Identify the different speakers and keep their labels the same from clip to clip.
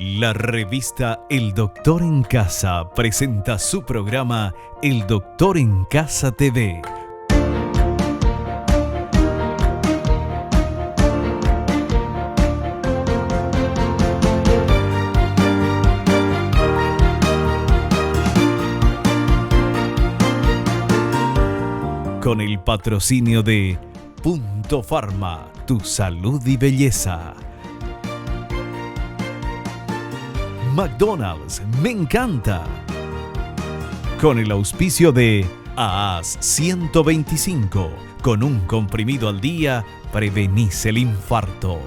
Speaker 1: La revista El Doctor en Casa presenta su programa El Doctor en Casa TV. Con el patrocinio de Punto Pharma, tu salud y belleza. McDonald's, me encanta. Con el auspicio de AAS 125, con un comprimido al día, prevenís el infarto.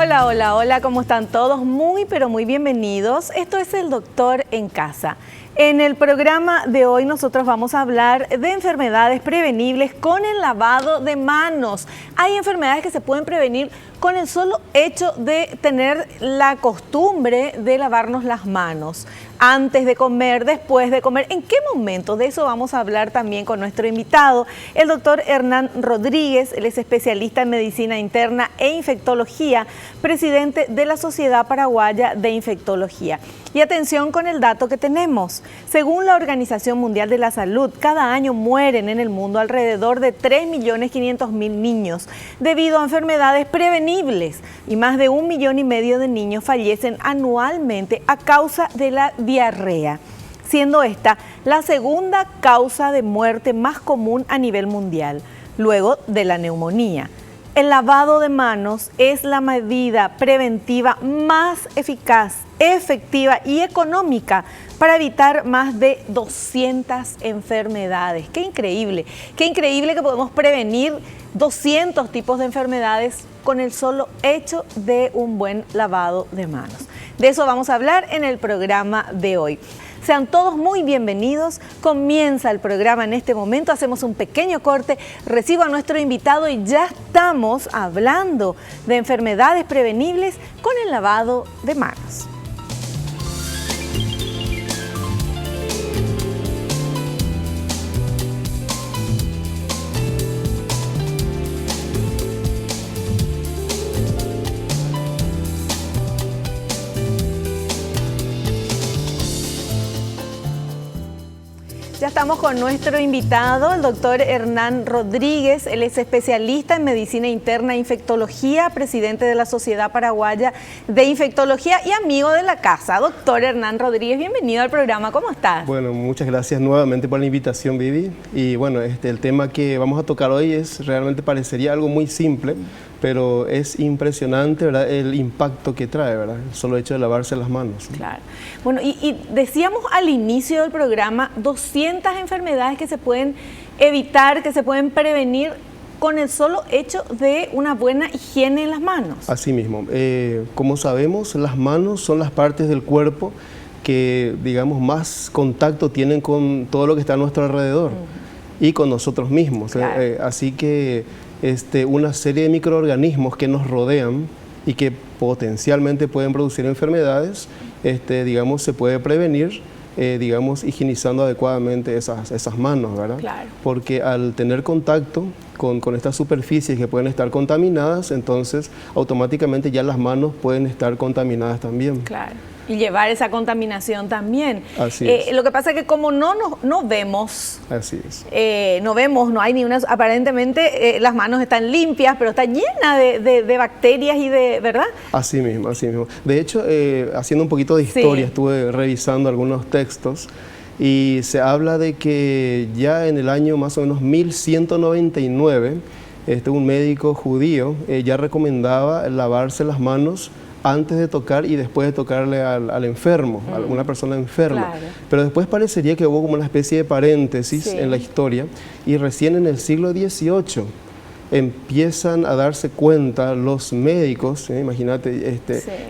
Speaker 2: Hola, hola, hola, ¿cómo están todos? Muy, pero muy bienvenidos. Esto es El Doctor en Casa. En el programa de hoy nosotros vamos a hablar de enfermedades prevenibles con el lavado de manos. Hay enfermedades que se pueden prevenir con el solo hecho de tener la costumbre de lavarnos las manos. Antes de comer, después de comer, ¿en qué momento? De eso vamos a hablar también con nuestro invitado, el doctor Hernán Rodríguez. Él es especialista en medicina interna e infectología, presidente de la Sociedad Paraguaya de Infectología. Y atención con el dato que tenemos. Según la Organización Mundial de la Salud, cada año mueren en el mundo alrededor de 3.500.000 niños debido a enfermedades prevenibles y más de 1,5 millones de niños fallecen anualmente a causa de la diarrea, siendo esta la segunda causa de muerte más común a nivel mundial, luego de la neumonía. El lavado de manos es la medida preventiva más eficaz, efectiva y económica para evitar más de 200 enfermedades. ¡Qué increíble! ¡Qué increíble que podemos prevenir 200 tipos de enfermedades con el solo hecho de un buen lavado de manos! De eso vamos a hablar en el programa de hoy. Sean todos muy bienvenidos. Comienza el programa en este momento. Hacemos un pequeño corte. Recibo a nuestro invitado y ya estamos hablando de enfermedades prevenibles con el lavado de manos. Ya estamos con nuestro invitado, el doctor Hernán Rodríguez. Él es especialista en medicina interna e infectología, presidente de la Sociedad Paraguaya de Infectología y amigo de la casa. Doctor Hernán Rodríguez, bienvenido al programa. ¿Cómo estás?
Speaker 3: Bueno, muchas gracias nuevamente por la invitación, Vivi. Y bueno, el tema que vamos a tocar hoy realmente parecería algo muy simple, pero es impresionante, ¿verdad?, el impacto que trae, ¿verdad?, el solo hecho de lavarse las manos.
Speaker 2: Claro. Bueno, y decíamos al inicio del programa 200 enfermedades que se pueden evitar, que se pueden prevenir con el solo hecho de una buena higiene en las manos. Así
Speaker 3: mismo. Como sabemos, las manos son las partes del cuerpo que, digamos, más contacto tienen con todo lo que está a nuestro alrededor y con nosotros mismos. Claro. Así que una serie de microorganismos que nos rodean y que potencialmente pueden producir enfermedades, digamos, se puede prevenir, digamos, higienizando adecuadamente esas manos, ¿verdad? Claro. Porque al tener contacto con estas superficies que pueden estar contaminadas, entonces automáticamente ya las manos pueden estar contaminadas también.
Speaker 2: Claro. Y llevar esa contaminación también.
Speaker 3: Así es.
Speaker 2: Lo que pasa es que como no vemos,
Speaker 3: así es.
Speaker 2: No hay ni una, aparentemente las manos están limpias, pero está llena de bacterias y de, ¿verdad?
Speaker 3: Así mismo, así mismo. De hecho, haciendo un poquito de historia, estuve revisando algunos textos y se habla de que ya en el año más o menos 1199, un médico judío ya recomendaba lavarse las manos antes de tocar y después de tocarle al enfermo, a una persona enferma. Claro. Pero después parecería que hubo como una especie de paréntesis en la historia y recién en el siglo XVIII empiezan a darse cuenta los médicos, imagínate,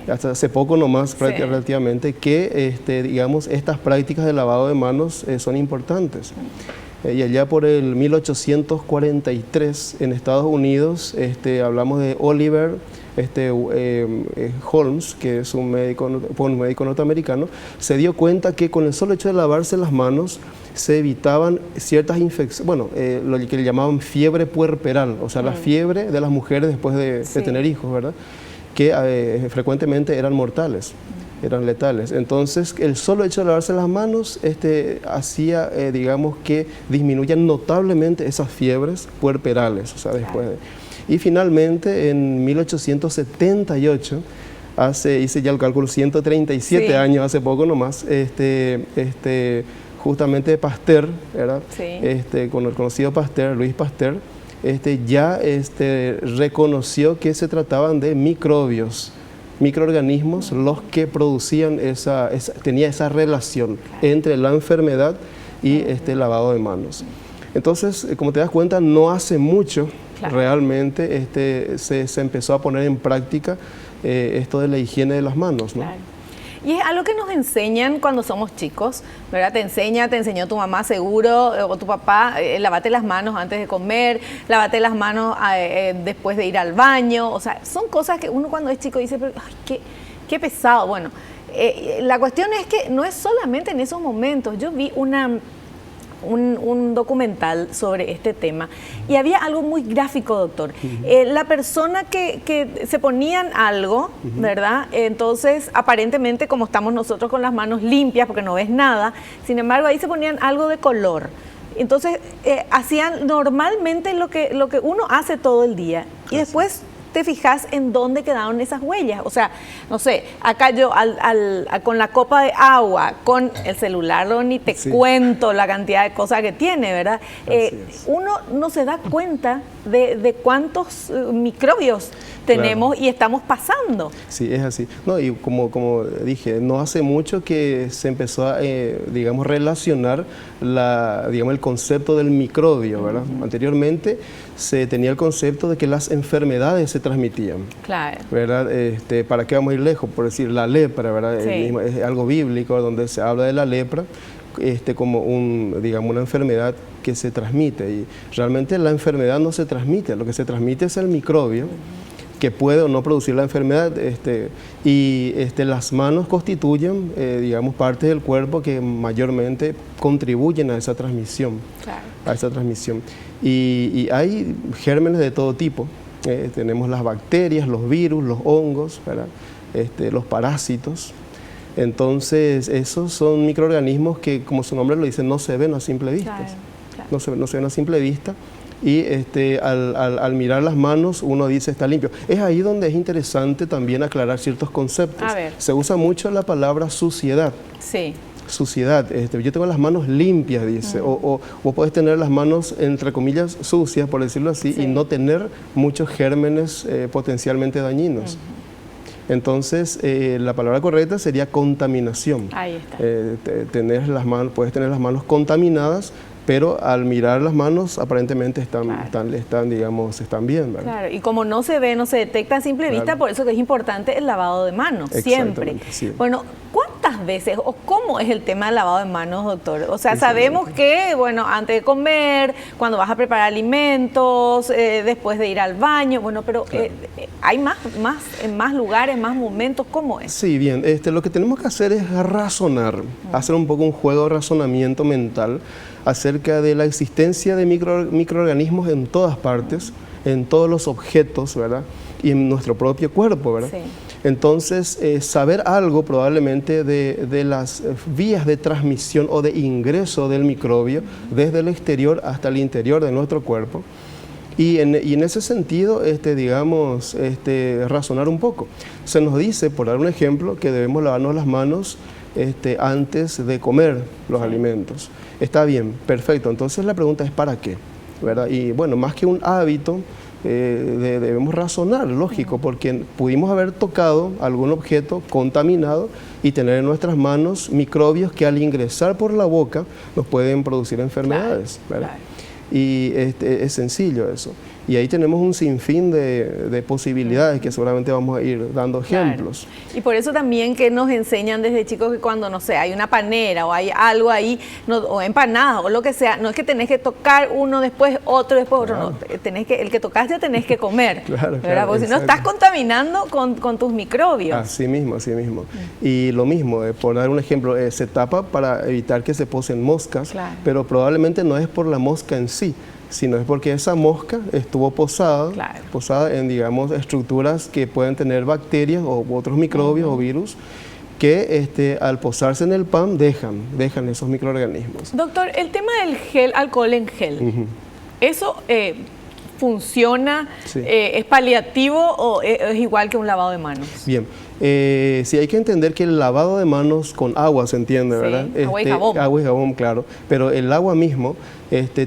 Speaker 3: hasta hace poco nomás relativamente, que digamos, estas prácticas de lavado de manos son importantes. Y allá por el 1843 en Estados Unidos hablamos de Oliver Holmes, que es un médico norteamericano, se dio cuenta que con el solo hecho de lavarse las manos se evitaban ciertas infecciones, bueno, lo que le llamaban fiebre puerperal, o sea, la fiebre de las mujeres después de tener hijos, ¿verdad? Que frecuentemente eran mortales, eran letales. Entonces, el solo hecho de lavarse las manos hacía, digamos, que disminuyan notablemente esas fiebres puerperales, o sea, después de... Y finalmente, en 1878, hice ya el cálculo, 137 años, hace poco nomás, justamente Pasteur, ¿verdad? Con el conocido Pasteur, Louis Pasteur, ya reconoció que se trataban de microorganismos los que producían tenía esa relación entre la enfermedad y lavado de manos. Entonces, como te das cuenta, no hace mucho realmente se empezó a poner en práctica esto de la higiene de las manos, ¿no?
Speaker 2: Y es algo que nos enseñan cuando somos chicos, ¿verdad? Te enseñó tu mamá seguro, o tu papá, lávate las manos antes de comer, lávate las manos después de ir al baño. O sea, son cosas que uno cuando es chico dice, pero ay, qué pesado. Bueno, la cuestión es que no es solamente en esos momentos. Yo vi un documental sobre este tema y había algo muy gráfico, doctor. La persona que se ponían algo, ¿verdad? Entonces, aparentemente, como estamos nosotros con las manos limpias porque no ves nada, sin embargo, ahí se ponían algo de color. Entonces, hacían normalmente lo que uno hace todo el día y después te fijas en dónde quedaron esas huellas. O sea, no sé, acá yo con la copa de agua, con el celular, ni te cuento la cantidad de cosas que tiene, ¿verdad? Uno no se da cuenta de cuántos microbios tenemos y estamos pasando.
Speaker 3: Sí, es así. No, y como dije, no hace mucho que se empezó a, digamos, relacionar el concepto del microbio, ¿verdad? Anteriormente se tenía el concepto de que las enfermedades se transmitían. Claro. ¿Verdad? ¿Para qué vamos a ir lejos? Por decir, la lepra, ¿verdad? Es algo bíblico donde se habla de la lepra como una enfermedad que se transmite. Y realmente la enfermedad no se transmite, lo que se transmite es el microbio que puede o no producir la enfermedad, las manos constituyen, digamos, partes del cuerpo que mayormente contribuyen a esa transmisión, a esa transmisión. Y hay gérmenes de todo tipo, tenemos las bacterias, los virus, los hongos, ¿verdad? Los parásitos. Entonces, esos son microorganismos que, como su nombre lo dice, no se ven a simple vista. No se ven a simple vista. Y al mirar las manos uno dice está limpio. Es ahí donde es interesante también aclarar ciertos conceptos. Se usa mucho la palabra suciedad. Sí. Suciedad. Yo tengo las manos limpias, dice. O puedes tener las manos, entre comillas, sucias, por decirlo así, y no tener muchos gérmenes potencialmente dañinos. Entonces, la palabra correcta sería contaminación. Ahí está. Puedes tener las manos contaminadas, pero al mirar las manos aparentemente están bien, ¿verdad? Claro,
Speaker 2: y como no se ve, no se detecta a simple vista, por eso que es importante el lavado de manos, siempre. Sí. Bueno, ¿cuántas veces o cómo es el tema del lavado de manos, doctor? O sea, sabemos que, bueno, antes de comer, cuando vas a preparar alimentos, después de ir al baño, bueno, pero ¿hay en más lugares, más momentos? ¿Cómo es?
Speaker 3: Sí, bien, lo que tenemos que hacer es razonar, hacer un poco un juego de razonamiento mental acerca de la existencia de microorganismos en todas partes, en todos los objetos, ¿verdad? Y en nuestro propio cuerpo, ¿verdad? Sí. Entonces, saber algo probablemente de las vías de transmisión o de ingreso del microbio desde el exterior hasta el interior de nuestro cuerpo. Y en ese sentido, razonar un poco. Se nos dice, por dar un ejemplo, que debemos lavarnos las manos antes de comer los alimentos. Está bien, perfecto. Entonces la pregunta es ¿para qué? ¿Verdad? Y bueno, más que un hábito, debemos razonar, lógico, porque pudimos haber tocado algún objeto contaminado y tener en nuestras manos microbios que al ingresar por la boca nos pueden producir enfermedades, ¿verdad? Y es sencillo eso. Y ahí tenemos un sinfín de posibilidades que seguramente vamos a ir dando ejemplos.
Speaker 2: Claro. Y por eso también que nos enseñan desde chicos que cuando, no sé, hay una panera o hay algo ahí, o empanadas o lo que sea, no es que tenés que tocar uno después otro, después otro, no. Tenés que, el que tocaste tenés que comer.
Speaker 3: Claro,
Speaker 2: porque si no estás contaminando con tus microbios.
Speaker 3: Así mismo, así mismo. Y lo mismo, por dar un ejemplo, se tapa para evitar que se posen moscas, pero probablemente no es por la mosca en sí, sino es porque esa mosca estuvo posada en, digamos, estructuras que pueden tener bacterias o otros microbios o virus que al posarse en el pan dejan esos microorganismos.
Speaker 2: Doctor, el tema del gel, alcohol en gel, ¿eso funciona, es paliativo o es igual que un lavado de manos?
Speaker 3: Bien. Sí, hay que entender que el lavado de manos con agua, se entiende, ¿verdad?
Speaker 2: Agua y jabón.
Speaker 3: Agua y jabón, claro. Pero el agua mismo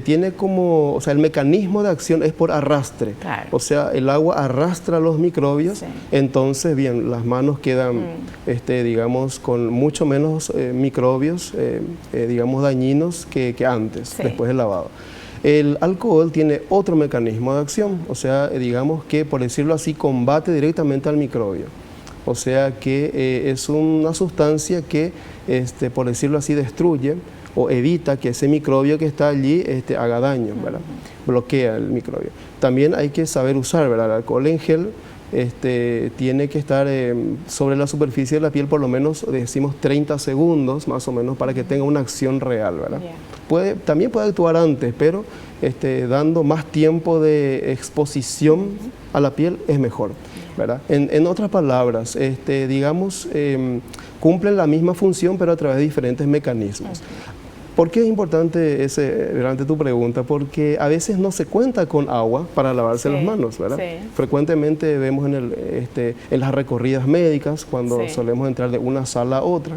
Speaker 3: tiene como, o sea, el mecanismo de acción es por arrastre.
Speaker 2: Claro.
Speaker 3: O sea, el agua arrastra los microbios, entonces, bien, las manos quedan, digamos, con mucho menos microbios, digamos, dañinos que antes, después del lavado. El alcohol tiene otro mecanismo de acción, o sea, digamos que, por decirlo así, combate directamente al microbio. O sea que es una sustancia que, por decirlo así, destruye o evita que ese microbio que está allí haga daño, ¿verdad? Bloquea el microbio. También hay que saber usar, ¿verdad? El alcohol en gel tiene que estar sobre la superficie de la piel por lo menos, decimos, 30 segundos más o menos para que tenga una acción real, ¿verdad? También puede actuar antes, pero dando más tiempo de exposición a la piel es mejor, ¿verdad? En otras palabras, digamos, cumplen la misma función pero a través de diferentes mecanismos. ¿Por qué es importante durante tu pregunta? Porque a veces no se cuenta con agua para lavarse las manos, ¿verdad? Frecuentemente vemos en las recorridas médicas cuando solemos entrar de una sala a otra.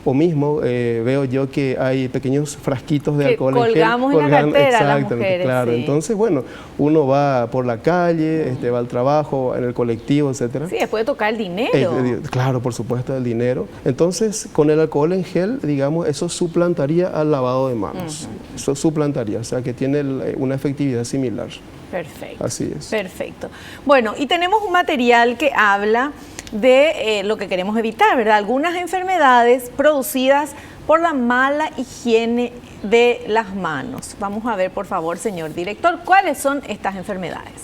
Speaker 3: O mismo veo yo que hay pequeños frasquitos de alcohol en gel.
Speaker 2: Colgamos en la cartera
Speaker 3: exactamente,
Speaker 2: las mujeres,
Speaker 3: claro. Entonces, bueno, uno va por la calle, va al trabajo, en el colectivo, etcétera.
Speaker 2: Sí, después de tocar el dinero.
Speaker 3: Claro, por supuesto, el dinero. Entonces, con el alcohol en gel, digamos, eso suplantaría al lavado de manos. Eso suplantaría, o sea, que tiene una efectividad similar.
Speaker 2: Perfecto.
Speaker 3: Así es.
Speaker 2: Perfecto. Bueno, y tenemos un material que habla de lo que queremos evitar, ¿verdad? Algunas enfermedades producidas por la mala higiene de las manos. Vamos a ver, por favor, señor director, ¿cuáles son estas enfermedades?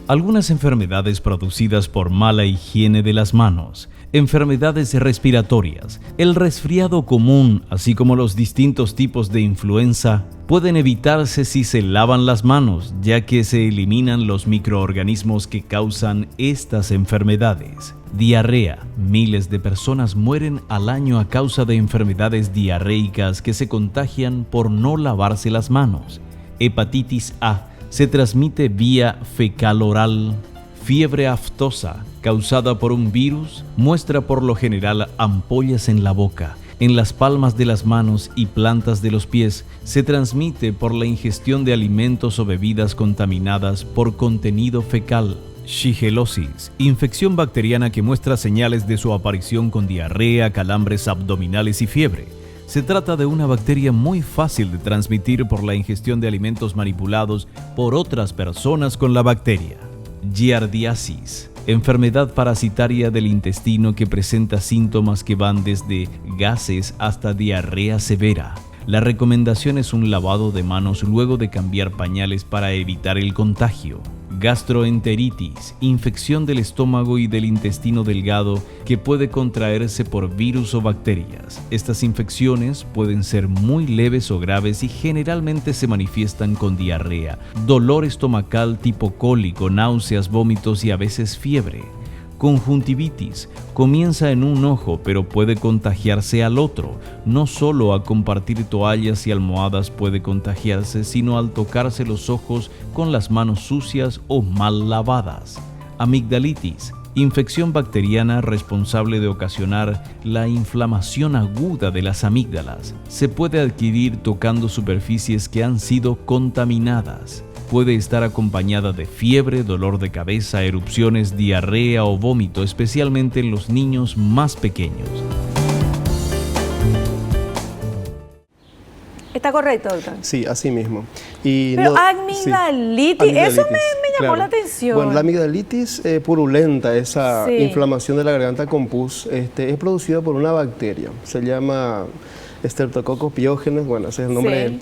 Speaker 1: Algunas enfermedades producidas por mala higiene de las manos, enfermedades respiratorias, el resfriado común, así como los distintos tipos de influenza, pueden evitarse si se lavan las manos, ya que se eliminan los microorganismos que causan estas enfermedades. Diarrea. Miles de personas mueren al año a causa de enfermedades diarreicas que se contagian por no lavarse las manos. Hepatitis A se transmite vía fecal-oral. Fiebre aftosa, causada por un virus, muestra por lo general ampollas en la boca, en las palmas de las manos y plantas de los pies. Se transmite por la ingestión de alimentos o bebidas contaminadas por contenido fecal. Shigellosis, infección bacteriana que muestra señales de su aparición con diarrea, calambres abdominales y fiebre. Se trata de una bacteria muy fácil de transmitir por la ingestión de alimentos manipulados por otras personas con la bacteria. Giardiasis, enfermedad parasitaria del intestino que presenta síntomas que van desde gases hasta diarrea severa. La recomendación es un lavado de manos luego de cambiar pañales para evitar el contagio. Gastroenteritis, infección del estómago y del intestino delgado que puede contraerse por virus o bacterias. Estas infecciones pueden ser muy leves o graves y generalmente se manifiestan con diarrea, dolor estomacal tipo cólico, náuseas, vómitos y a veces fiebre. Conjuntivitis, comienza en un ojo pero puede contagiarse al otro. No solo al compartir toallas y almohadas puede contagiarse, sino al tocarse los ojos con las manos sucias o mal lavadas. Amigdalitis, infección bacteriana responsable de ocasionar la inflamación aguda de las amígdalas. Se puede adquirir tocando superficies que han sido contaminadas. Puede estar acompañada de fiebre, dolor de cabeza, erupciones, diarrea o vómito, especialmente en los niños más pequeños.
Speaker 2: ¿Está correcto, doctor?
Speaker 3: Sí, así mismo. Y
Speaker 2: pero
Speaker 3: no,
Speaker 2: amigdalitis,
Speaker 3: sí,
Speaker 2: eso me llamó la atención.
Speaker 3: Bueno, la amigdalitis purulenta, esa inflamación de la garganta con pus, es producida por una bacteria. Se llama Streptococcus pyogenes, bueno, ese es el nombre.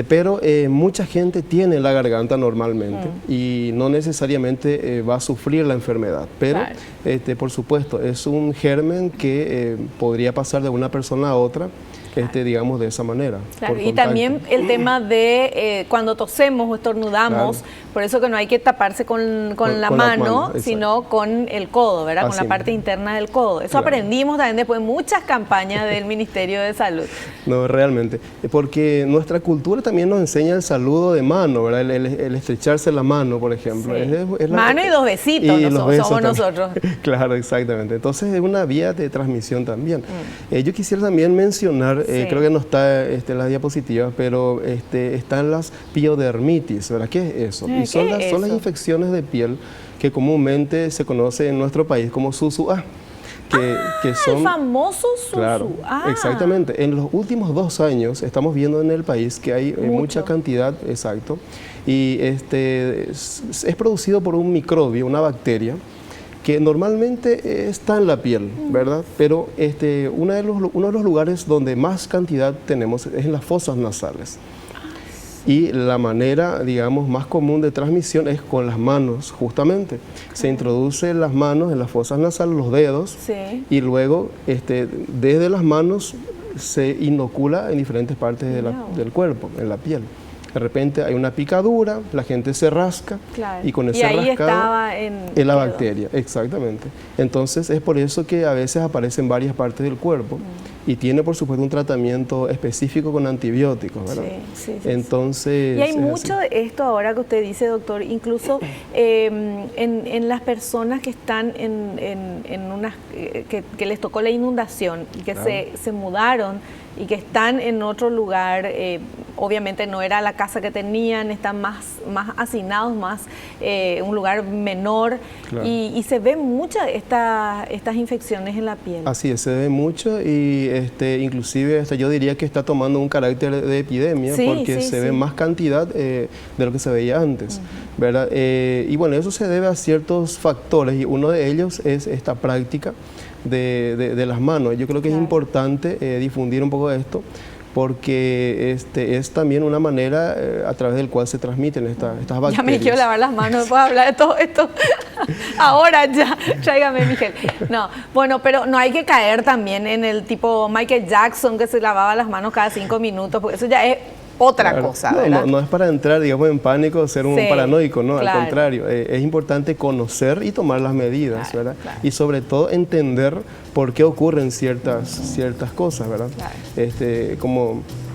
Speaker 3: Pero mucha gente tiene la garganta normalmente y no necesariamente va a sufrir la enfermedad. Pero, por supuesto, es un germen que podría pasar de una persona a otra. Digamos de esa manera.
Speaker 2: Claro, y también el tema de cuando tosemos o estornudamos, por eso que no hay que taparse con la mano, sino con el codo, ¿verdad? Con la parte interna del codo. Eso aprendimos también después de muchas campañas del Ministerio de Salud.
Speaker 3: No, realmente, porque nuestra cultura también nos enseña el saludo de mano, ¿verdad? El estrecharse la mano, por ejemplo.
Speaker 2: Es mano y 2 besitos, somos nosotros.
Speaker 3: Claro, exactamente. Entonces es una vía de transmisión también. Yo quisiera también mencionar, creo que no está en las diapositivas, pero están las piodermitis, ¿verdad? ¿Qué es eso? Y son las infecciones de piel que comúnmente se conoce en nuestro país como SUSUA. Que son,
Speaker 2: el famoso SUSU.
Speaker 3: Claro, exactamente. En los últimos 2 años estamos viendo en el país que hay mucha cantidad, exacto, y es producido por un microbio, una bacteria, que normalmente está en la piel, ¿verdad? Pero uno de los lugares donde más cantidad tenemos es en las fosas nasales. Y la manera, digamos, más común de transmisión es con las manos, justamente. Se introduce las manos en las fosas nasales, los dedos, y luego desde las manos se inocula en diferentes partes del cuerpo, en la piel. De repente hay una picadura, la gente se rasca y con ese rascado
Speaker 2: estaba
Speaker 3: en la bacteria, exactamente. Entonces es por eso que a veces aparece en varias partes del cuerpo y tiene por supuesto un tratamiento específico con antibióticos, ¿verdad? Sí. Entonces,
Speaker 2: y hay mucho de esto ahora que usted dice, doctor, incluso en las personas que están en unas que les tocó la inundación y que se mudaron y que están en otro lugar, obviamente no era la casa que tenían, están más hacinados, un lugar menor, y se ven muchas estas infecciones en la piel.
Speaker 3: Así es, se ve mucho y inclusive yo diría que está tomando un carácter de epidemia porque se ve más cantidad de lo que se veía antes, ¿verdad? Y bueno, eso se debe a ciertos factores y uno de ellos es esta práctica de las manos. Yo creo que es importante difundir un poco esto porque es también una manera a través del cual se transmiten estas bacterias.
Speaker 2: Ya me quiero lavar las manos, puedo hablar de todo esto ahora ya, tráigame mi gel. No, bueno, pero no hay que caer también en el tipo Michael Jackson que se lavaba las manos cada 5 minutos, porque eso ya es otra cosa, ¿verdad?
Speaker 3: No es para entrar, digamos, en pánico, ser un paranoico, ¿no? Al contrario, es importante conocer y tomar las medidas, ¿verdad? Y sobre todo entender por qué ocurren ciertas cosas, ¿verdad?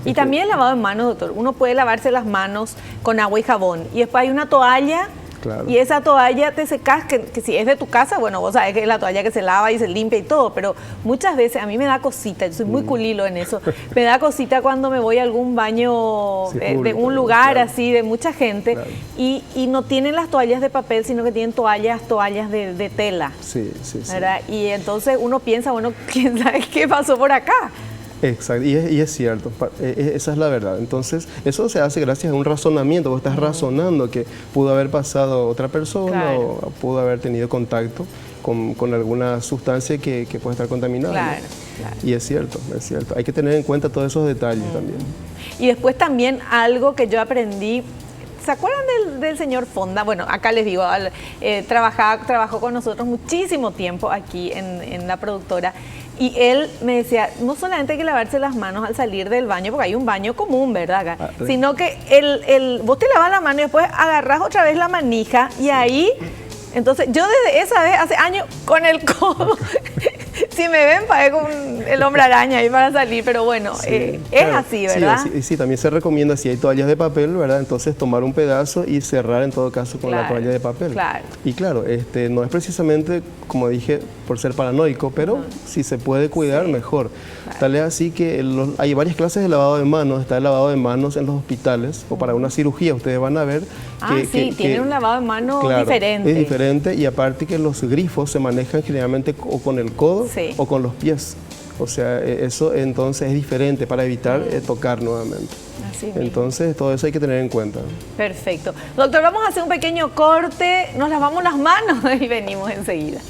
Speaker 2: Y también el lavado de manos, doctor. Uno puede lavarse las manos con agua y jabón y después hay una toalla. Y esa toalla te secas, que si es de tu casa, bueno, vos sabés que es la toalla que se lava y se limpia y todo, pero muchas veces a mí me da cosita, yo soy muy culilo en eso, me da cosita cuando me voy a algún baño de un lugar así, de mucha gente, y no tienen las toallas de papel, sino que tienen toallas de tela. ¿Verdad? Y entonces uno piensa, bueno, ¿quién sabe qué pasó por acá?
Speaker 3: Exacto, y es cierto, esa es la verdad. Entonces, eso se hace gracias a un razonamiento, vos estás razonando que pudo haber pasado otra persona o pudo haber tenido contacto con alguna sustancia que puede estar contaminada. Y es cierto, hay que tener en cuenta todos esos detalles también.
Speaker 2: Y después también algo que yo aprendí, ¿se acuerdan del señor Fonda? Bueno, acá les digo, trabajó con nosotros muchísimo tiempo aquí en la productora. Y él me decía, no solamente hay que lavarse las manos al salir del baño, porque hay un baño común, ¿verdad? Sino que vos te lavas la mano y después agarrás otra vez la manija y ahí, entonces yo desde esa vez, hace años, con el codo, si me ven, pagué con el hombre araña ahí para salir, pero bueno, es así, ¿verdad?
Speaker 3: Sí, también se recomienda, si hay toallas de papel, ¿verdad? Entonces tomar un pedazo y cerrar en todo caso con la toalla de papel. Y claro, no es precisamente, como dije, por ser paranoico, pero si se puede cuidar, mejor. Tal es así que hay varias clases de lavado de manos. Está el lavado de manos en los hospitales o para una cirugía. Ustedes van a ver que
Speaker 2: tiene un lavado de manos diferente.
Speaker 3: Es diferente y aparte que los grifos se manejan generalmente o con el codo o con los pies. O sea, eso entonces es diferente para evitar tocar nuevamente.
Speaker 2: Así mismo.
Speaker 3: Entonces, todo eso hay que tener en cuenta.
Speaker 2: Perfecto. Doctor, vamos a hacer un pequeño corte, nos lavamos las manos y venimos enseguida.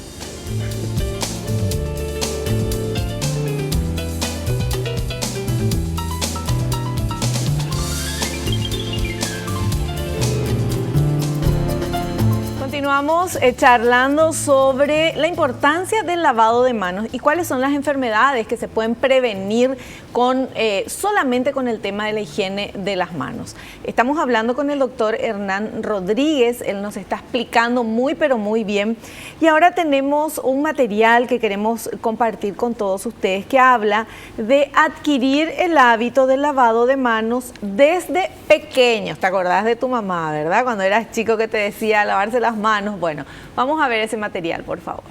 Speaker 2: Continuamos charlando sobre la importancia del lavado de manos y cuáles son las enfermedades que se pueden prevenir solamente con el tema de la higiene de las manos. Estamos hablando con el doctor Hernán Rodríguez, él nos está explicando muy pero muy bien, y ahora tenemos un material que queremos compartir con todos ustedes que habla de adquirir el hábito del lavado de manos desde pequeños. ¿Te acordás de tu mamá, verdad? Cuando eras chico que te decía lavarse las manos. Bueno, vamos a ver ese material, por favor.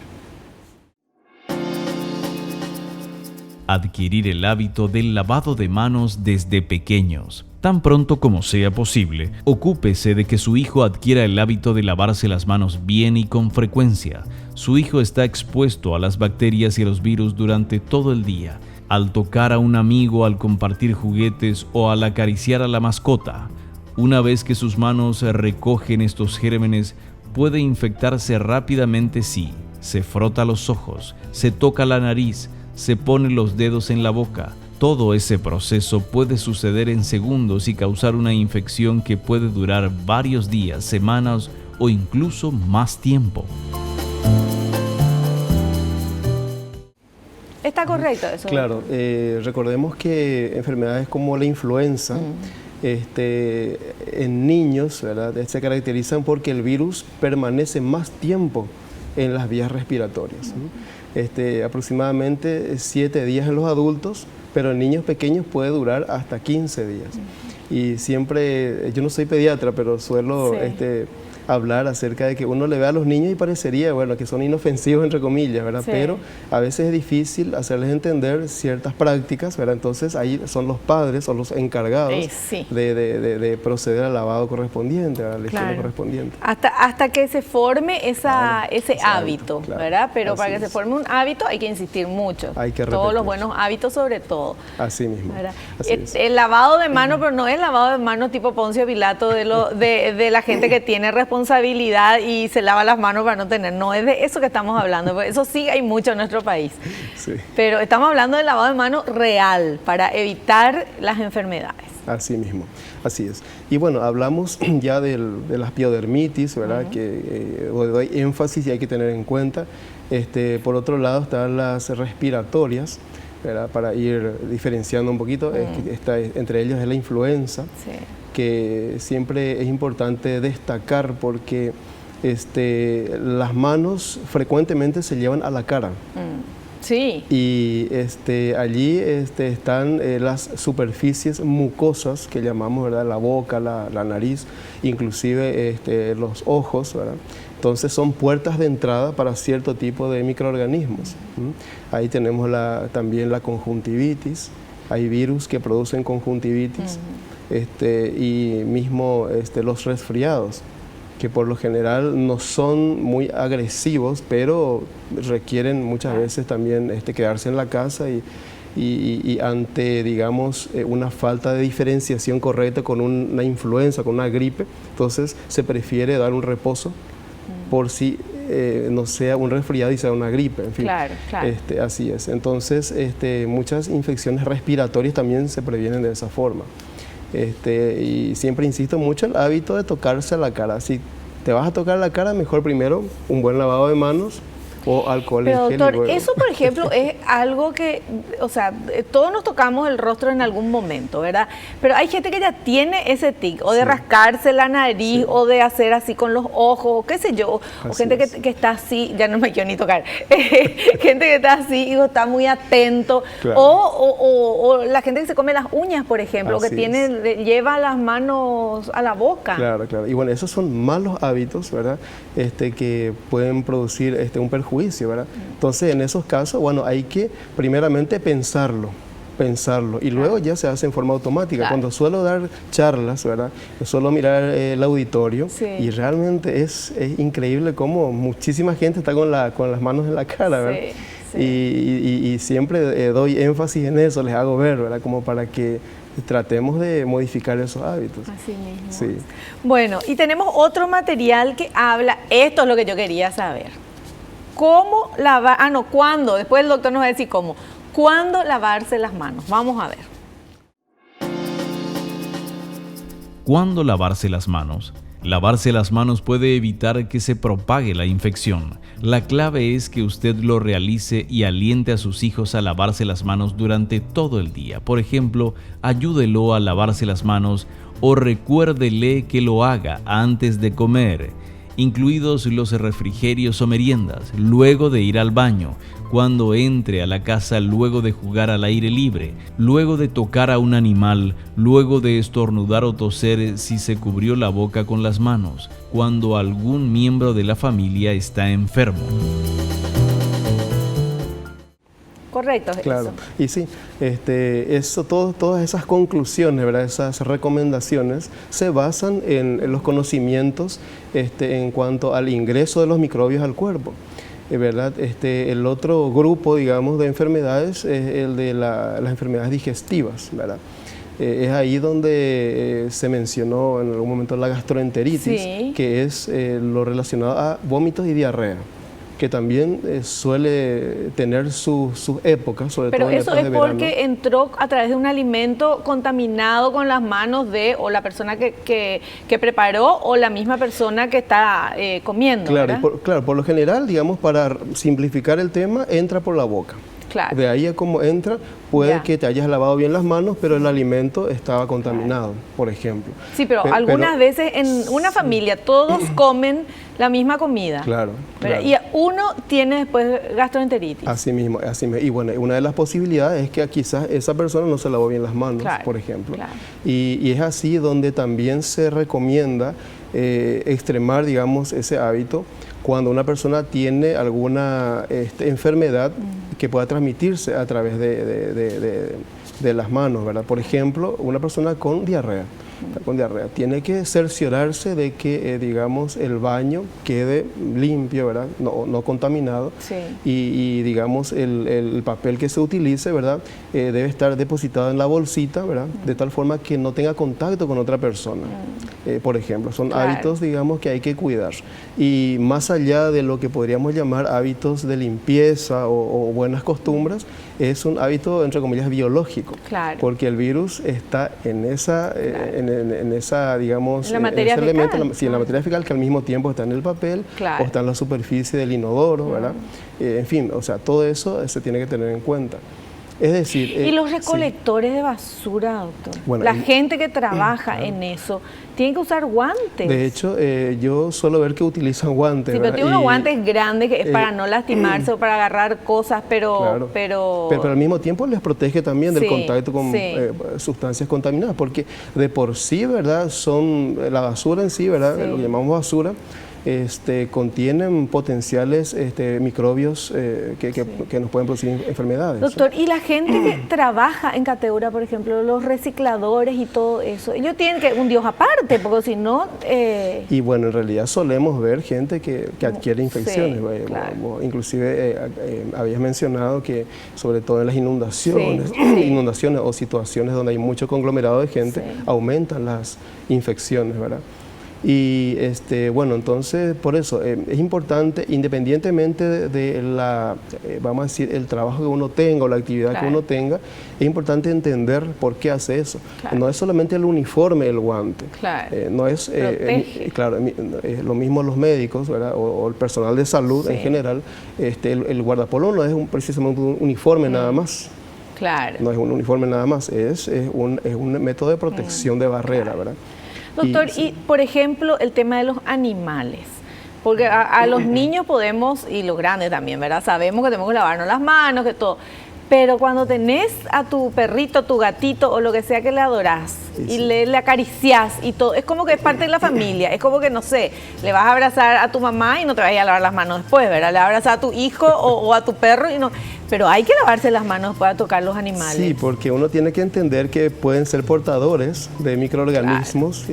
Speaker 1: Adquirir el hábito del lavado de manos desde pequeños. Tan pronto como sea posible, ocúpese de que su hijo adquiera el hábito de lavarse las manos bien y con frecuencia. Su hijo está expuesto a las bacterias y a los virus durante todo el día, al tocar a un amigo, al compartir juguetes o al acariciar a la mascota. Una vez que sus manos recogen estos gérmenes, puede infectarse rápidamente si se frota los ojos, se toca la nariz, se pone los dedos en la boca. Todo ese proceso puede suceder en segundos y causar una infección que puede durar varios días, semanas o incluso más tiempo.
Speaker 2: ¿Está correcto eso?
Speaker 3: Claro, recordemos que enfermedades como la influenza, en niños, ¿verdad?, se caracterizan porque el virus permanece más tiempo en las vías respiratorias. Aproximadamente 7 días en los adultos, pero en niños pequeños puede durar hasta 15 días. Y siempre, yo no soy pediatra, pero suelo hablar acerca de que uno le ve a los niños y parecería, bueno, que son inofensivos, entre comillas, ¿verdad? Sí. Pero a veces es difícil hacerles entender ciertas prácticas, ¿verdad? Entonces ahí son los padres o los encargados de proceder al lavado correspondiente, a la higiene correspondiente.
Speaker 2: Hasta que se forme ese hábito, ¿verdad? Pero para que se forme un hábito hay que insistir mucho.
Speaker 3: Hay que repetir.
Speaker 2: Todos los buenos hábitos sobre todo.
Speaker 3: Así mismo.
Speaker 2: El lavado de manos, pero no es lavado de manos tipo Poncio Pilato de la gente que tiene responsabilidad y se lava las manos para no tener. No es de eso que estamos hablando, porque eso sí hay mucho en nuestro país. Sí. Pero estamos hablando del lavado de manos real para evitar las enfermedades.
Speaker 3: Así mismo, así es. Y bueno, hablamos ya de las piodermitis, ¿verdad? Que doy énfasis y hay que tener en cuenta. Por otro lado están las respiratorias, ¿verdad? Para ir diferenciando un poquito, entre ellos es la influenza. Sí. Que siempre es importante destacar porque las manos frecuentemente se llevan a la cara.
Speaker 2: Sí.
Speaker 3: Y allí están las superficies mucosas que llamamos, ¿verdad? La boca, la nariz, inclusive los ojos, ¿verdad? Entonces son puertas de entrada para cierto tipo de microorganismos. Ahí tenemos también la conjuntivitis. Hay virus que producen conjuntivitis. Y mismo los resfriados, que por lo general no son muy agresivos, pero requieren muchas veces también quedarse en la casa y ante, digamos, una falta de diferenciación correcta con una influenza, con una gripe, entonces se prefiere dar un reposo por si no sea un resfriado y sea una gripe, en fin. Claro. Así es. Entonces, muchas infecciones respiratorias también se previenen de esa forma. Y siempre insisto mucho el hábito de tocarse la cara. Si te vas a tocar la cara, mejor primero un buen lavado de manos o alcohol en gel.
Speaker 2: Doctor, eso por ejemplo es algo que, o sea, todos nos tocamos el rostro en algún momento, ¿verdad? Pero hay gente que ya tiene ese tic, o de rascarse la nariz, o de hacer así con los ojos, o qué sé yo, o gente que está así, ya no me quiero ni tocar, gente que está así y está muy atento, o la gente que se come las uñas, por ejemplo, que lleva las manos a la boca.
Speaker 3: Claro. Y bueno, esos son malos hábitos, ¿verdad? Que pueden producir un perjuicio, ¿verdad? Entonces, en esos casos, bueno, hay que primeramente pensarlo y luego ya se hace en forma automática. Cuando suelo dar charlas, ¿verdad? Suelo mirar el auditorio y realmente es increíble cómo muchísima gente está con las manos en la cara, ¿verdad? Y siempre doy énfasis en eso, les hago ver, ¿verdad? Como para que tratemos de modificar esos hábitos.
Speaker 2: Así mismo.
Speaker 3: Sí.
Speaker 2: Bueno, y tenemos otro material que habla, esto es lo que yo quería saber. ¿Cómo lavar? ¿Cuándo? Después el doctor nos va a decir cómo. ¿Cuándo lavarse las manos? Vamos a ver.
Speaker 1: ¿Cuándo lavarse las manos? Lavarse las manos puede evitar que se propague la infección. La clave es que usted lo realice y aliente a sus hijos a lavarse las manos durante todo el día. Por ejemplo, ayúdelo a lavarse las manos o recuérdele que lo haga antes de comer, incluidos los refrigerios o meriendas, luego de ir al baño, cuando entre a la casa, luego de jugar al aire libre, luego de tocar a un animal, luego de estornudar o toser si se cubrió la boca con las manos, cuando algún miembro de la familia está enfermo.
Speaker 2: Correcto.
Speaker 3: Claro, y sí, todas esas conclusiones, ¿verdad? Esas recomendaciones se basan en los conocimientos en cuanto al ingreso de los microbios al cuerpo. ¿Verdad? El otro grupo, digamos, de enfermedades es el de las enfermedades digestivas, ¿verdad? Es ahí donde se mencionó en algún momento la gastroenteritis, sí, que es lo relacionado a vómitos y diarrea, que también suele tener sus épocas, sobre todo en épocas de verano.
Speaker 2: Pero eso es porque entró a través de un alimento contaminado con las manos de o la persona que preparó o la misma persona que está comiendo.
Speaker 3: Claro, por lo general, digamos, para simplificar el tema, entra por la boca.
Speaker 2: Claro.
Speaker 3: De ahí a cómo entra, puede que te hayas lavado bien las manos, pero el alimento estaba contaminado, por ejemplo.
Speaker 2: Sí, pero algunas veces en una familia todos comen la misma comida.
Speaker 3: Claro.
Speaker 2: Y uno tiene después gastroenteritis.
Speaker 3: Así mismo. Y bueno, una de las posibilidades es que quizás esa persona no se lavó bien las manos, por ejemplo. Claro. Y es así donde también se recomienda extremar, digamos, ese hábito cuando una persona tiene alguna enfermedad que pueda transmitirse a través de las manos, ¿verdad? Por ejemplo, una persona con diarrea. Tiene que cerciorarse de que, digamos, el baño quede limpio, ¿verdad? No contaminado. Sí. Y digamos, el papel que se utilice, ¿verdad? Debe estar depositado en la bolsita, ¿verdad? De tal forma que no tenga contacto con otra persona. Por ejemplo, son hábitos, digamos, que hay que cuidar. Y más allá de lo que podríamos llamar hábitos de limpieza o buenas costumbres, es un hábito, entre comillas, biológico. Claro. Porque el virus está en esa, digamos,
Speaker 2: en la materia fecal.
Speaker 3: Elemento, en la materia fecal, que al mismo tiempo está en el papel, o está en la superficie del inodoro, ¿verdad? En fin, o sea, todo eso se tiene que tener en cuenta. Es decir...
Speaker 2: ¿Y los recolectores de basura, doctor? Bueno, la gente que trabaja en eso, ¿tienen que usar guantes?
Speaker 3: De hecho, yo suelo ver que utilizan guantes.
Speaker 2: Sí, pero tiene unos guantes grandes que es para no lastimarse o para agarrar cosas, pero
Speaker 3: al mismo tiempo les protege también del contacto con sustancias contaminadas, porque de por sí, ¿verdad? La basura en sí, ¿verdad? Lo que llamamos basura, contienen potenciales microbios que nos pueden producir enfermedades.
Speaker 2: Doctor, y la gente que trabaja en Cateura, por ejemplo, los recicladores y todo eso, ellos tienen que un Dios aparte, porque si no...
Speaker 3: Y bueno, en realidad solemos ver gente que adquiere infecciones. Claro. Inclusive habías mencionado que sobre todo en las inundaciones o situaciones donde hay mucho conglomerado de gente, aumentan las infecciones, ¿verdad? Y bueno, entonces por eso es importante, independientemente de la, vamos a decir, el trabajo que uno tenga o la actividad que uno tenga, es importante entender por qué hace eso. No es solamente el uniforme, el guante. No es, lo mismo los médicos, ¿verdad? O el personal de salud en general. El guardapolvo no es precisamente un uniforme nada más. No es un uniforme nada más, es un método de protección de barrera, ¿verdad?
Speaker 2: Doctor, y por ejemplo, el tema de los animales, porque a los niños podemos, y los grandes también, ¿verdad? Sabemos que tenemos que lavarnos las manos, que todo, pero cuando tenés a tu perrito, tu gatito o lo que sea que le adorás y le acariciás y todo, es como que es parte de la familia, es como que, no sé, le vas a abrazar a tu mamá y no te vas a ir a lavar las manos después, ¿verdad? Le vas a abrazar a tu hijo o a tu perro y no... Pero hay que lavarse las manos para tocar los animales.
Speaker 3: Sí, porque uno tiene que entender que pueden ser portadores de microorganismos.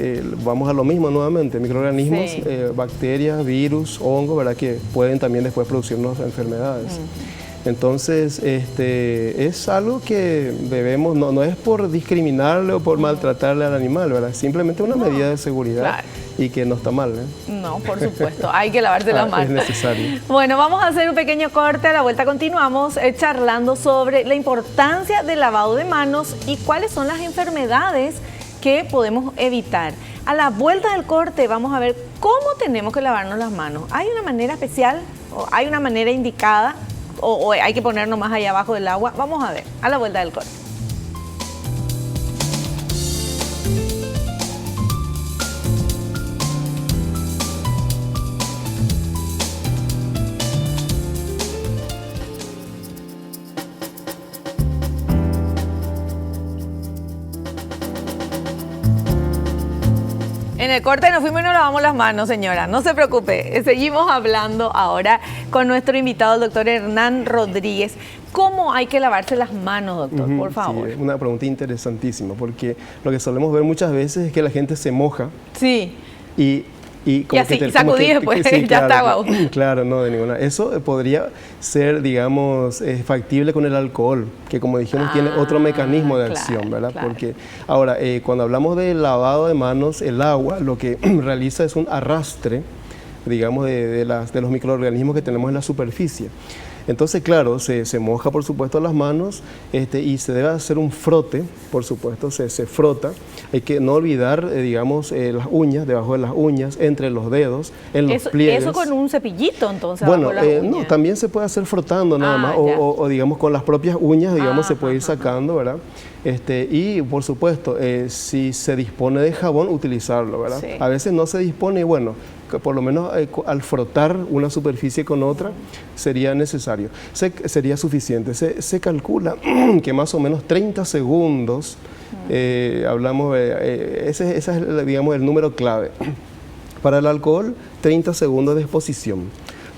Speaker 3: Vamos a lo mismo nuevamente, microorganismos, bacterias, virus, hongos, ¿verdad? Que pueden también después producirnos enfermedades. Entonces, es algo que debemos, no es por discriminarle o por maltratarle al animal, ¿verdad? Simplemente una medida de seguridad, claro, y que no está mal, ¿eh?
Speaker 2: No, por supuesto, hay que lavarse las manos.
Speaker 3: Es necesario.
Speaker 2: Bueno, vamos a hacer un pequeño corte, a la vuelta continuamos charlando sobre la importancia del lavado de manos y cuáles son las enfermedades que podemos evitar. A la vuelta del corte vamos a ver cómo tenemos que lavarnos las manos. ¿Hay una manera especial o hay una manera indicada o hay que ponernos más allá abajo del agua? Vamos a ver, a la vuelta del corte. En el corte nos fuimos y nos lavamos las manos, señora. No se preocupe. Seguimos hablando ahora con nuestro invitado, el doctor Hernán Rodríguez. ¿Cómo hay que lavarse las manos, doctor? Por favor.
Speaker 3: Sí, es una pregunta interesantísima, porque lo que solemos ver muchas veces es que la gente se moja.
Speaker 2: Sí.
Speaker 3: Y como
Speaker 2: así,
Speaker 3: que
Speaker 2: sacudí después, sí, ya está guau.
Speaker 3: Claro, no, de ninguna. Eso podría ser, digamos, factible con el alcohol, que como dijimos tiene otro mecanismo de acción, ¿verdad? Claro. Porque ahora, cuando hablamos del lavado de manos, el agua lo que realiza es un arrastre, digamos, de los microorganismos que tenemos en la superficie. Entonces, claro, se moja, por supuesto, las manos y se debe hacer un frote, por supuesto, se frota. Hay que no olvidar, digamos, las uñas, debajo de las uñas, entre los dedos, en los pliegues.
Speaker 2: ¿Eso con un cepillito, entonces?
Speaker 3: Bueno, no, también se puede hacer frotando nada más, o digamos, con las propias uñas, digamos, se puede ir sacando, ¿verdad? Y, por supuesto, si se dispone de jabón, utilizarlo, ¿verdad? Sí. A veces no se dispone y, bueno, por lo menos al frotar una superficie con otra sería necesario, sería suficiente. Se calcula que más o menos 30 segundos, hablamos, ese es, digamos, el número clave. Para el alcohol, 30 segundos de exposición.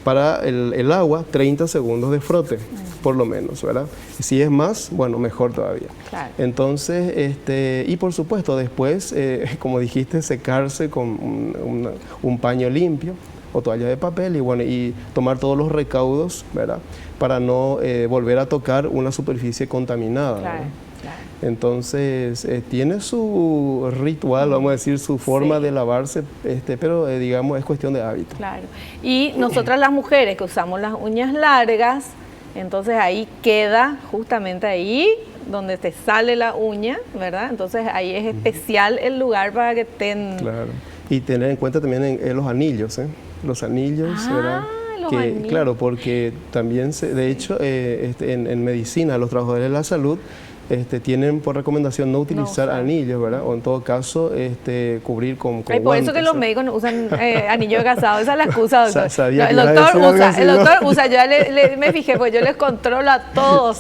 Speaker 3: Para el agua, 30 segundos de frote, por lo menos, ¿verdad? Si es más, bueno, mejor todavía. Claro. Entonces, y por supuesto, después, como dijiste, secarse con un paño limpio o toalla de papel y, bueno, y tomar todos los recaudos, ¿verdad? Para no volver a tocar una superficie contaminada. Claro. Entonces, tiene su ritual, vamos a decir, su forma de lavarse, pero digamos, es cuestión de hábito.
Speaker 2: Claro. Y nosotras las mujeres que usamos las uñas largas, entonces ahí queda, justamente ahí, donde te sale la uña, ¿verdad? Entonces ahí es especial el lugar para que estén...
Speaker 3: Claro. Y tener en cuenta también en los anillos, ¿eh? Los anillos, ¿verdad?
Speaker 2: Anillos.
Speaker 3: Claro, porque también, de hecho, en medicina, los trabajadores de la salud, tienen por recomendación no utilizar anillos, ¿verdad? O en todo caso, cubrir con
Speaker 2: por
Speaker 3: guantes.
Speaker 2: Eso que los médicos no usan anillo de casado, esa es la excusa, doctor.
Speaker 3: El doctor
Speaker 2: usa, yo me fijé, pues yo les controlo a todos.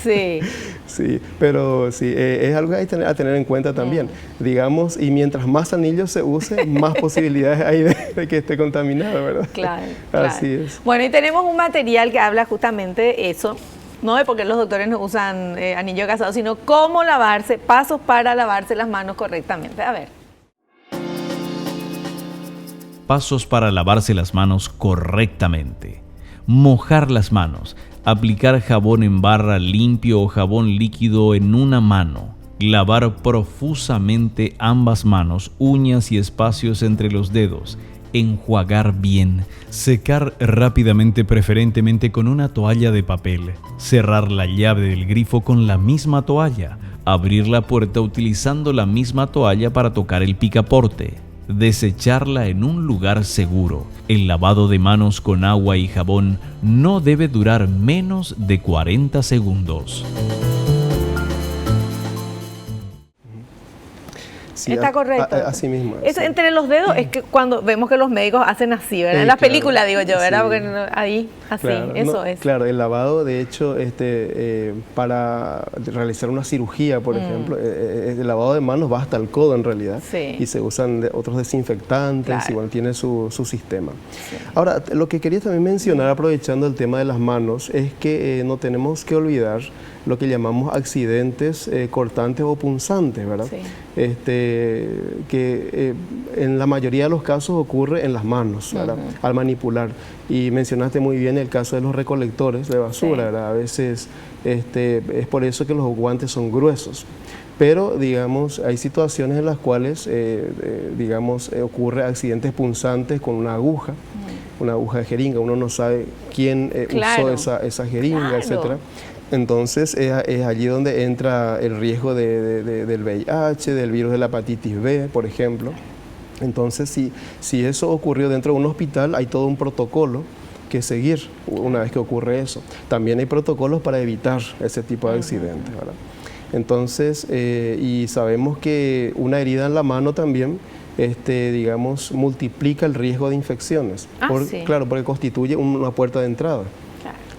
Speaker 2: Sí.
Speaker 3: Sí, pero sí, es algo que hay a tener en cuenta también. Digamos, y mientras más anillos se use, más posibilidades hay de que esté contaminado, ¿verdad?
Speaker 2: Claro.
Speaker 3: Así es.
Speaker 2: Bueno, y tenemos un material que habla justamente de eso. No de por qué los doctores no usan anillo casado, sino cómo lavarse, pasos para lavarse las manos correctamente. A ver.
Speaker 1: Pasos para lavarse las manos correctamente. Mojar las manos. Aplicar jabón en barra limpio o jabón líquido en una mano. Lavar profusamente ambas manos, uñas y espacios entre los dedos. Enjuagar bien, secar rápidamente, preferentemente con una toalla de papel, cerrar la llave del grifo con la misma toalla, abrir la puerta utilizando la misma toalla para tocar el picaporte, desecharla en un lugar seguro. El lavado de manos con agua y jabón no debe durar menos de 40 segundos.
Speaker 3: Sí,
Speaker 2: está correcto.
Speaker 3: Así mismo.
Speaker 2: Es entre los dedos, es que cuando vemos que los médicos hacen así, ¿verdad? En las películas, digo yo, ¿verdad?
Speaker 3: Sí.
Speaker 2: Porque ahí, así,
Speaker 3: claro,
Speaker 2: eso es.
Speaker 3: Claro, el lavado, de hecho, para realizar una cirugía, por ejemplo, el lavado de manos va hasta el codo en realidad.
Speaker 2: Sí.
Speaker 3: Y se usan otros desinfectantes, claro. Y bueno, tiene su sistema. Sí. Ahora, lo que quería también mencionar, aprovechando el tema de las manos, es que no tenemos que olvidar lo que llamamos accidentes cortantes o punzantes, ¿verdad? Sí. que en la mayoría de los casos ocurre en las manos, ¿verdad? Al manipular. Y mencionaste muy bien el caso de los recolectores de basura, ¿verdad? A veces es por eso que los guantes son gruesos. Pero, digamos, hay situaciones en las cuales, ocurre accidentes punzantes con una aguja de jeringa. Uno no sabe quién usó esa jeringa, etcétera. Entonces, es allí donde entra el riesgo del VIH, del virus de la hepatitis B, por ejemplo. Entonces, si eso ocurrió dentro de un hospital, hay todo un protocolo que seguir una vez que ocurre eso. También hay protocolos para evitar ese tipo de accidentes, ¿verdad? Entonces, y sabemos que una herida en la mano también, multiplica el riesgo de infecciones. Claro, porque constituye una puerta de entrada.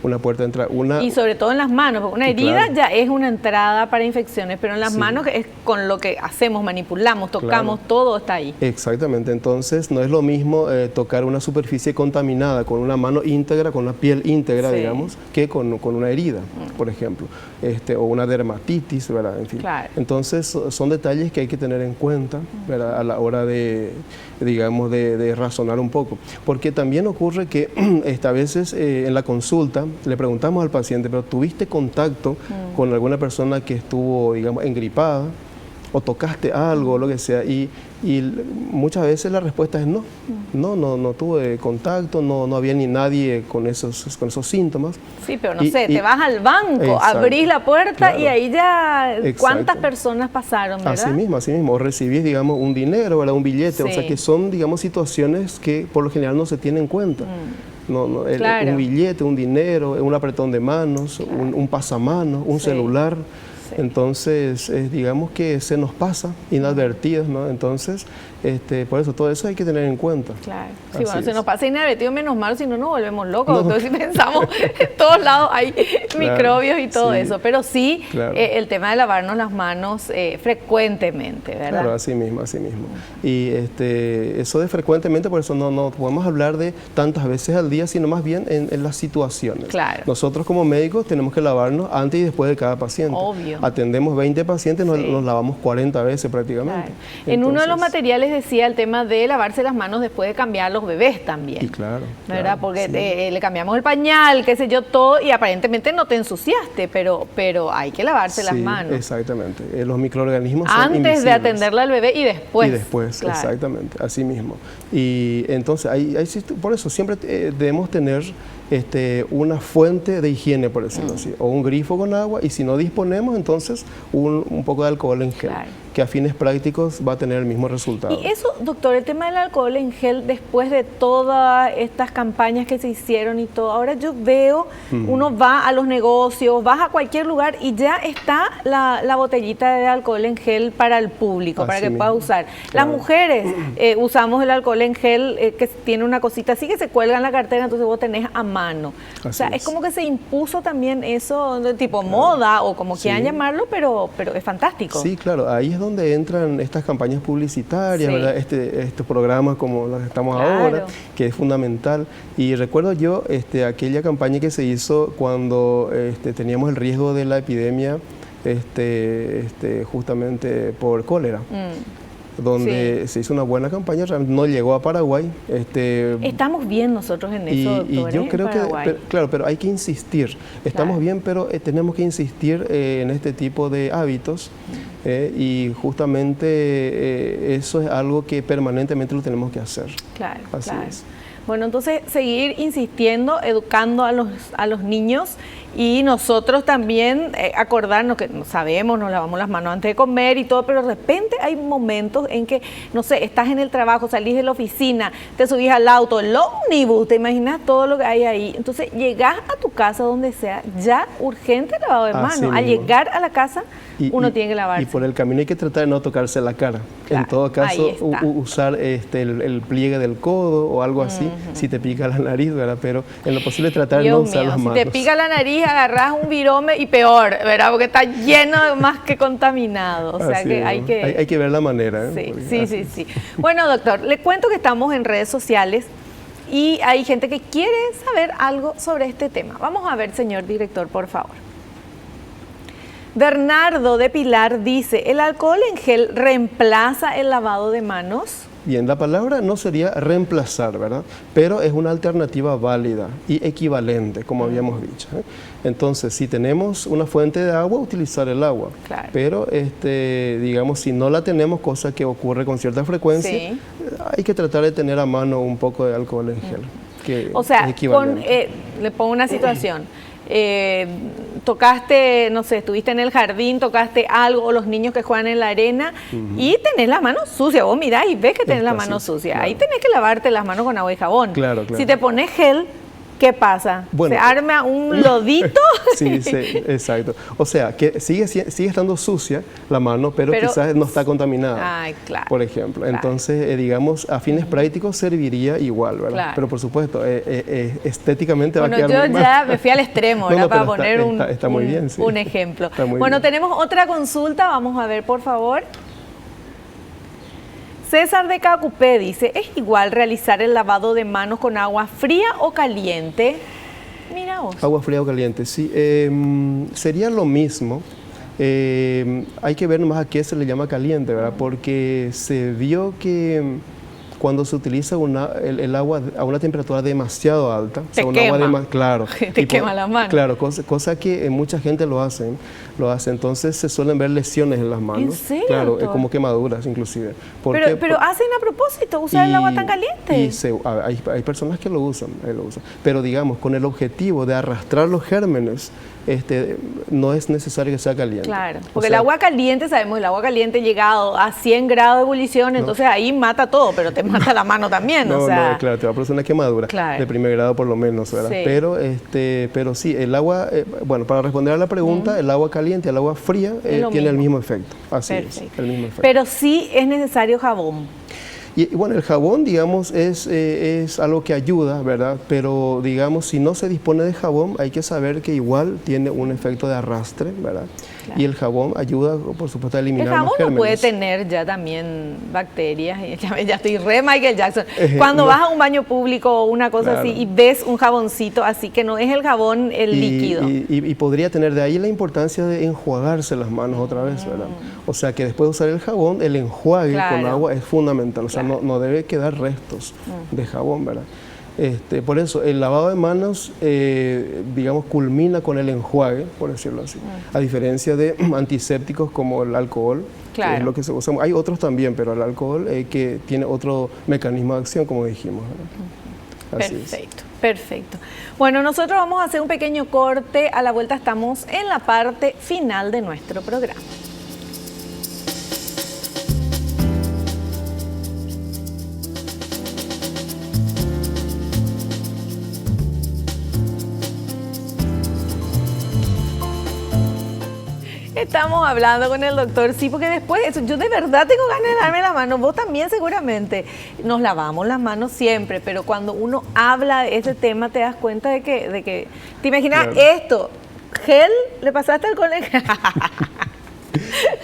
Speaker 3: Una puerta de entrada.
Speaker 2: Y sobre todo en las manos, porque una herida ya es una entrada para infecciones, pero en las manos es con lo que hacemos, manipulamos, tocamos, todo está ahí.
Speaker 3: Exactamente, entonces no es lo mismo tocar una superficie contaminada con una mano íntegra, con una piel íntegra, digamos, que con una herida, por ejemplo, o una dermatitis, ¿verdad? En fin. Entonces son detalles que hay que tener en cuenta, ¿verdad? A la hora de razonar un poco, porque también ocurre que a veces en la consulta le preguntamos al paciente, pero ¿tuviste contacto con alguna persona que estuvo, digamos, engripada? ¿O tocaste algo, lo que sea? Y muchas veces la respuesta es no. No tuve contacto, no había ni nadie con esos síntomas.
Speaker 2: Sí, pero no sé, te vas al banco, abrís la puerta y ahí ya cuántas personas pasaron, ¿verdad?
Speaker 3: Así mismo. O recibís, digamos, un dinero, ¿verdad? Un billete. O sea, que son, digamos, situaciones que por lo general no se tienen en cuenta. Un billete, un dinero, un apretón de manos, un pasamanos, un celular. Entonces, digamos que se nos pasa inadvertidos, ¿no? Entonces, por eso todo eso hay que tener en cuenta.
Speaker 2: Claro. Sí, bueno, se nos pasa inadvertido, menos mal, si no nos volvemos locos. Entonces, si pensamos, en todos lados hay microbios y todo eso. Pero sí, el tema de lavarnos las manos frecuentemente, ¿verdad?
Speaker 3: Claro, así mismo. Y eso de frecuentemente, por eso no podemos hablar de tantas veces al día, sino más bien en las situaciones.
Speaker 2: Claro.
Speaker 3: Nosotros como médicos tenemos que lavarnos antes y después de cada paciente.
Speaker 2: Obvio.
Speaker 3: Atendemos 20 pacientes, nos lavamos 40 veces prácticamente.
Speaker 2: Claro. En uno de los materiales decía el tema de lavarse las manos después de cambiar los bebés también.
Speaker 3: Y claro.
Speaker 2: ¿Verdad? Porque le cambiamos el pañal, qué sé yo, todo, y aparentemente no te ensuciaste, pero hay que lavarse las manos.
Speaker 3: Exactamente. Los microorganismos son
Speaker 2: antes
Speaker 3: invisibles.
Speaker 2: de atenderle al bebé y después.
Speaker 3: Y después, exactamente, así mismo. Y entonces, por eso siempre debemos tener una fuente de higiene, por decirlo así, o un grifo con agua, y si no disponemos, entonces un poco de alcohol en gel, que a fines prácticos va a tener el mismo resultado.
Speaker 2: Y eso, doctor, el tema del alcohol en gel, después de todas estas campañas que se hicieron y todo, ahora yo veo, uno va a los negocios, vas a cualquier lugar y ya está la botellita de alcohol en gel para el público, para que pueda usar. Las mujeres usamos el alcohol en gel que tiene una cosita así que se cuelga en la cartera, entonces vos tenés a mano. O sea, es como que se impuso también eso de tipo moda o como quieran llamarlo, pero es fantástico.
Speaker 3: Sí, claro, ahí es donde entran estas campañas publicitarias, ¿verdad? Estos programas como los que estamos ahora, que es fundamental. Y recuerdo yo aquella campaña que se hizo cuando teníamos el riesgo de la epidemia justamente por cólera. Donde se hizo una buena campaña, no llegó a Paraguay.
Speaker 2: Estamos bien nosotros en eso, doctor,
Speaker 3: y yo creo que, claro, pero hay que insistir. Estamos bien, pero tenemos que insistir en este tipo de hábitos y justamente eso es algo que permanentemente lo tenemos que hacer.
Speaker 2: Claro,
Speaker 3: Así es.
Speaker 2: Bueno, entonces seguir insistiendo, educando a los niños y nosotros también acordarnos que sabemos, nos lavamos las manos antes de comer y todo, pero de repente hay momentos en que, no sé, estás en el trabajo, salís de la oficina, te subís al auto, el ómnibus, te imaginas todo lo que hay ahí. Entonces llegás a tu casa, donde sea, ya urgente lavado de manos. Al llegar a la casa, uno tiene que lavarse.
Speaker 3: Y por el camino hay que tratar de no tocarse la cara. En todo caso, usar el pliegue del codo o algo así, si te pica la nariz, ¿verdad? Pero en lo posible tratar de no usar las manos.
Speaker 2: Si te pica la nariz, agarrás un virome y peor, ¿verdad? Porque está lleno más que contaminado. O sea
Speaker 3: así
Speaker 2: que hay que
Speaker 3: ver la manera.
Speaker 2: Sí. Bueno, doctor, le cuento que estamos en redes sociales y hay gente que quiere saber algo sobre este tema. Vamos a ver, señor director, por favor. Bernardo de Pilar dice, ¿el alcohol en gel reemplaza el lavado de manos?
Speaker 3: Bien, la palabra no sería reemplazar, ¿verdad? Pero es una alternativa válida y equivalente, como habíamos dicho, ¿eh? Entonces, si tenemos una fuente de agua, utilizar el agua.
Speaker 2: Claro.
Speaker 3: Pero, digamos, si no la tenemos, cosa que ocurre con cierta frecuencia,
Speaker 2: Sí.
Speaker 3: hay que tratar de tener a mano un poco de alcohol en gel, que
Speaker 2: O sea,
Speaker 3: es equivalente.
Speaker 2: le pongo una situación. Tocaste, no sé, estuviste en el jardín, tocaste algo, o los niños que juegan en la arena, y tenés la mano sucia. Vos mirás y ves que tenés la mano sucia.
Speaker 3: Claro.
Speaker 2: Ahí tenés que lavarte las manos con agua y jabón.
Speaker 3: Claro, claro.
Speaker 2: Si te pones gel, ¿qué pasa?
Speaker 3: Bueno,
Speaker 2: ¿se arma un lodito?
Speaker 3: Sí, exacto. O sea, que sigue estando sucia la mano, pero quizás no está contaminada.
Speaker 2: Ay, claro.
Speaker 3: Por ejemplo.
Speaker 2: Claro.
Speaker 3: Entonces, digamos, a fines prácticos serviría igual, ¿verdad?
Speaker 2: Claro.
Speaker 3: Pero por supuesto, estéticamente
Speaker 2: Bueno,
Speaker 3: va a quedar
Speaker 2: yo
Speaker 3: muy
Speaker 2: ya
Speaker 3: mal.
Speaker 2: me fui al extremo,
Speaker 3: No,
Speaker 2: ¿verdad? Para
Speaker 3: pero
Speaker 2: poner
Speaker 3: está muy bien, sí.
Speaker 2: un ejemplo.
Speaker 3: Está muy
Speaker 2: Bueno,
Speaker 3: bien.
Speaker 2: tenemos otra consulta, vamos a ver, por favor. César de Cacupé dice, ¿es igual realizar el lavado de manos con agua fría o caliente? Mira vos.
Speaker 3: Agua fría o caliente, sí. Sería lo mismo. Hay que ver nomás a qué se le llama caliente, ¿verdad? Porque se vio que cuando se utiliza el agua a una temperatura demasiado alta,
Speaker 2: Te
Speaker 3: un
Speaker 2: quema.
Speaker 3: agua claro,
Speaker 2: Te quema la mano.
Speaker 3: Claro, cosa que mucha gente lo hace. Entonces se suelen ver lesiones en las manos.
Speaker 2: ¿En serio,
Speaker 3: Claro,
Speaker 2: doctor?
Speaker 3: como quemaduras inclusive. ¿Por qué?
Speaker 2: Pero hacen a propósito, usar el agua tan caliente.
Speaker 3: Y hay personas que lo usan, pero digamos, con el objetivo de arrastrar los gérmenes, no es necesario que sea caliente.
Speaker 2: Claro,
Speaker 3: O
Speaker 2: porque
Speaker 3: sea,
Speaker 2: el agua caliente, sabemos, el agua caliente llegado a 100 grados de ebullición, entonces ahí mata todo, pero te mata la mano también,
Speaker 3: No,
Speaker 2: o sea.
Speaker 3: no, claro, te va a producir una quemadura
Speaker 2: Claro.
Speaker 3: de primer grado por lo menos, ¿verdad?
Speaker 2: Sí.
Speaker 3: Pero sí, el agua, bueno, para responder a la pregunta, el agua caliente y el agua fría
Speaker 2: Es lo
Speaker 3: tiene el
Speaker 2: mismo.
Speaker 3: mismo efecto. Así es,
Speaker 2: Perfecto.
Speaker 3: el mismo efecto.
Speaker 2: Pero sí es necesario jabón.
Speaker 3: Y bueno, el jabón, digamos, es algo que ayuda, ¿verdad? Pero, digamos, si no se dispone de jabón, hay que saber que igual tiene un efecto de arrastre, ¿verdad?
Speaker 2: Claro.
Speaker 3: Y el jabón ayuda, por supuesto, a eliminar
Speaker 2: El jabón
Speaker 3: los
Speaker 2: no
Speaker 3: gérmenes.
Speaker 2: puede tener ya también bacterias. Ya estoy re Michael Jackson. Cuando
Speaker 3: no.
Speaker 2: vas a un baño público o una cosa
Speaker 3: Claro.
Speaker 2: así y ves un jaboncito así, que no es el jabón el líquido.
Speaker 3: Y podría tener de ahí la importancia de enjuagarse las manos otra vez, ¿verdad? O sea, que después de usar el jabón, el enjuague
Speaker 2: Claro.
Speaker 3: con agua es fundamental. O sea,
Speaker 2: Claro.
Speaker 3: no debe quedar restos de jabón, ¿verdad? Por eso, el lavado de manos, digamos, culmina con el enjuague, por decirlo así. A diferencia de antisépticos como el alcohol, que
Speaker 2: Claro.
Speaker 3: es lo que se usa. Hay otros también, pero el alcohol que tiene otro mecanismo de acción, como dijimos, ¿verdad? Así es.
Speaker 2: Perfecto, perfecto. Bueno, nosotros vamos a hacer un pequeño corte. A la vuelta estamos en la parte final de nuestro programa. Estamos hablando con el doctor, sí, porque después de eso, yo de verdad tengo ganas de darme la mano, vos también seguramente. Nos lavamos las manos siempre, pero cuando uno habla de ese tema te das cuenta de que te imaginas
Speaker 3: Claro.
Speaker 2: esto, gel, le pasaste al colega.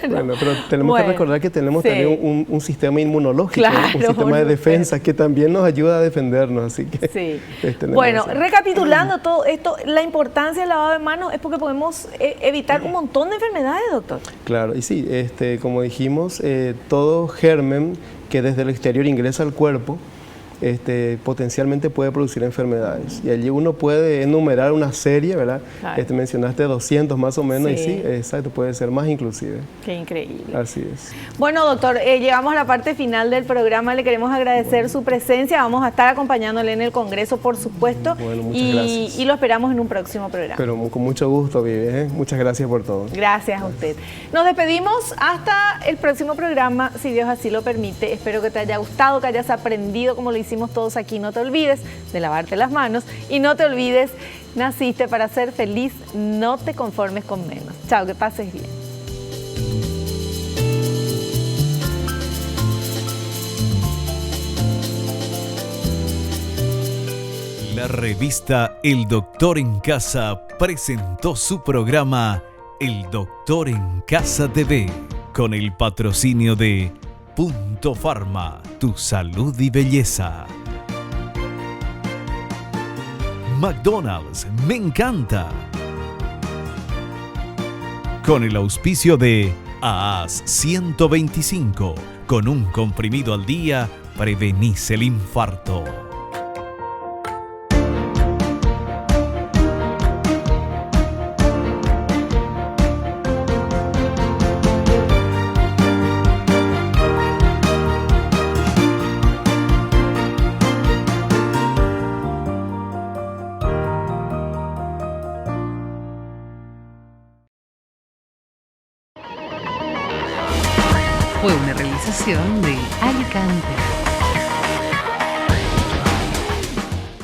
Speaker 3: Bueno, pero tenemos
Speaker 2: Bueno,
Speaker 3: que recordar que tenemos
Speaker 2: sí.
Speaker 3: también un sistema inmunológico,
Speaker 2: Claro,
Speaker 3: un sistema de defensa que también nos ayuda a defendernos, así que...
Speaker 2: Sí.
Speaker 3: tenemos
Speaker 2: Bueno,
Speaker 3: eso.
Speaker 2: recapitulando todo esto, la importancia del lavado de manos es porque podemos evitar un montón de enfermedades, doctor.
Speaker 3: Claro, y sí, como dijimos, todo germen que desde el exterior ingresa al cuerpo, potencialmente puede producir enfermedades. Y allí uno puede enumerar una serie, ¿verdad?
Speaker 2: Claro.
Speaker 3: Mencionaste 200 más o menos,
Speaker 2: Sí.
Speaker 3: y sí, exacto, puede ser más inclusive.
Speaker 2: Qué increíble.
Speaker 3: Así es.
Speaker 2: Bueno, doctor, llegamos a la parte final del programa. Le queremos agradecer su presencia. Vamos a estar acompañándole en el Congreso, por supuesto.
Speaker 3: Bueno, muchas gracias.
Speaker 2: Y lo esperamos en un próximo programa.
Speaker 3: Pero con mucho gusto, Vivi, ¿eh? Muchas gracias por todo.
Speaker 2: Gracias a usted. Nos despedimos hasta el próximo programa, si Dios así lo permite. Espero que te haya gustado, que hayas aprendido como lo hicimos todos aquí. No te olvides de lavarte las manos y no te olvides, naciste para ser feliz, no te conformes con menos. Chao, que pases bien.
Speaker 1: La revista El Doctor en Casa presentó su programa El Doctor en Casa TV con el patrocinio de Punto Pharma, tu salud y belleza. McDonald's, me encanta. con el auspicio de AAS 125. Con un comprimido al día, prevenís el infarto.
Speaker 4: Fue una realización de Alicante.